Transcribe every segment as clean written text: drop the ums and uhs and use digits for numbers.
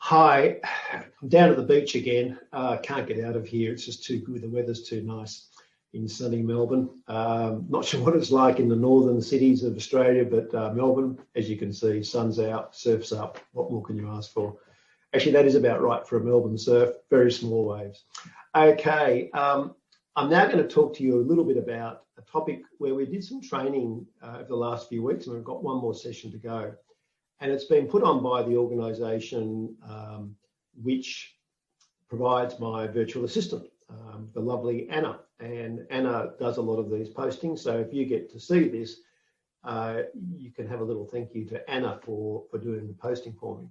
Hi, I'm down at the beach again. Can't get out of here. It's just too good. The weather's too nice in sunny Melbourne. Not sure what it's like in the northern cities of Australia, but Melbourne, as you can see, sun's out, surf's up. What more can you ask for? Actually, that is about right for a Melbourne surf. Very small waves. Okay, I'm now going to talk to you a little bit about a topic where we did some training over the last few weeks, and we've got one more session to go. And it's been put on by the organisation which provides my virtual assistant, the lovely Anna. And Anna does a lot of these postings. So if you get to see this, you can have a little thank you to Anna for doing the posting for me.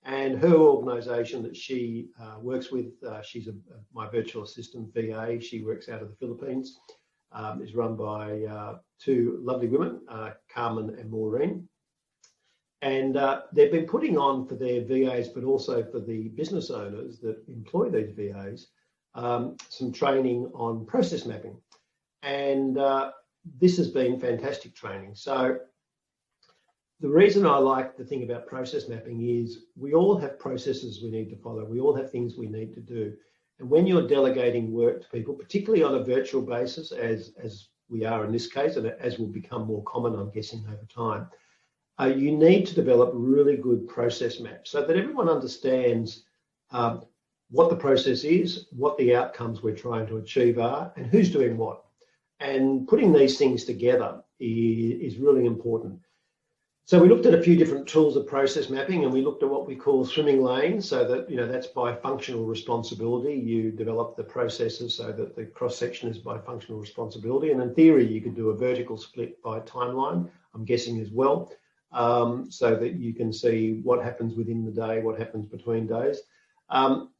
And her organisation that she works with, she's my virtual assistant VA. She works out of the Philippines. Is run by two lovely women, Carmen and Maureen. And they've been putting on for their VAs, but also for the business owners that employ these VAs, some training on process mapping. And this has been fantastic training. So the reason I like the thing about process mapping is we all have processes we need to follow. We all have things we need to do. And when you're delegating work to people, particularly on a virtual basis, as we are in this case, and as will become more common, I'm guessing, over time, you need to develop really good process maps so that everyone understands what the process is, what the outcomes we're trying to achieve are, and who's doing what. And putting these things together is really important. So we looked at a few different tools of process mapping, and we looked at what we call swimming lanes, so that, that's by functional responsibility. You develop the processes so that the cross-section is by functional responsibility. And in theory, you could do a vertical split by timeline, I'm guessing as well. So that you can see what happens within the day, what happens between days.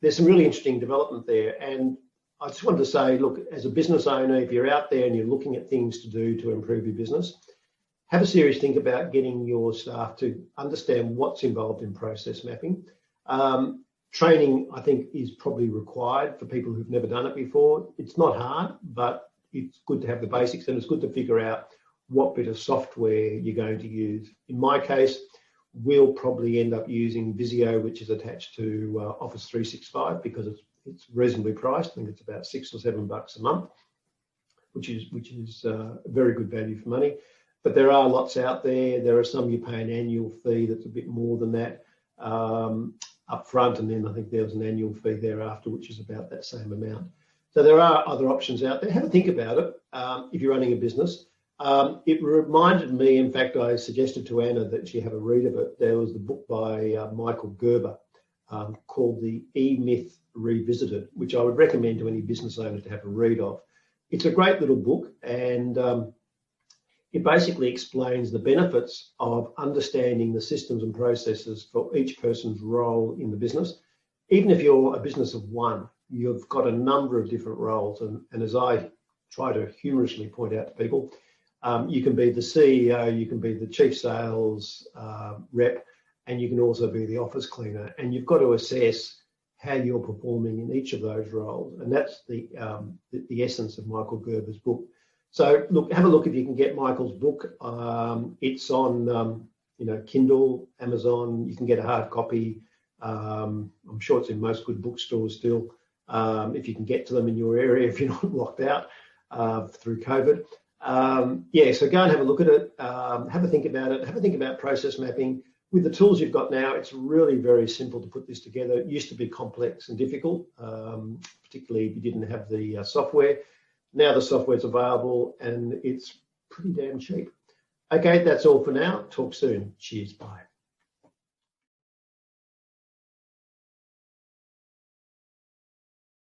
There's some really interesting development there. And I just wanted to say, look, as a business owner, if you're out there and you're looking at things to do to improve your business, have a serious think about getting your staff to understand what's involved in process mapping. Training, I think, is probably required for people who've never done it before. It's not hard, but it's good to have the basics, and it's good to figure out what bit of software you're going to use. In my case, we'll probably end up using Visio, which is attached to Office 365, because it's reasonably priced. I think it's about $6 or $7 a month, which is very good value for money. But there are lots out there. There are some you pay an annual fee that's a bit more than that up front, and then I think there was an annual fee thereafter, which is about that same amount. So there are other options out there. Have a think about it if you're running a business. It reminded me, in fact, I suggested to Anna that she have a read of it. There was the book by Michael Gerber called The E-Myth Revisited, which I would recommend to any business owner to have a read of. It's a great little book, and it basically explains the benefits of understanding the systems and processes for each person's role in the business. Even if you're a business of one, you've got a number of different roles. And as I try to humorously point out to people, you can be the CEO, you can be the chief sales rep, and you can also be the office cleaner. And you've got to assess how you're performing in each of those roles. And that's the essence of Michael Gerber's book. So look, have a look if you can get Michael's book. It's on Kindle, Amazon. You can get a hard copy. I'm sure it's in most good bookstores still, if you can get to them in your area, if you're not locked out through COVID. So go and have a look at it, have a think about it, have a think about process mapping. With the tools you've got now, it's really very simple to put this together. It used to be complex and difficult, particularly if you didn't have the software. Now the software's available and it's pretty damn cheap. Okay, that's all for now. Talk soon. Cheers, bye.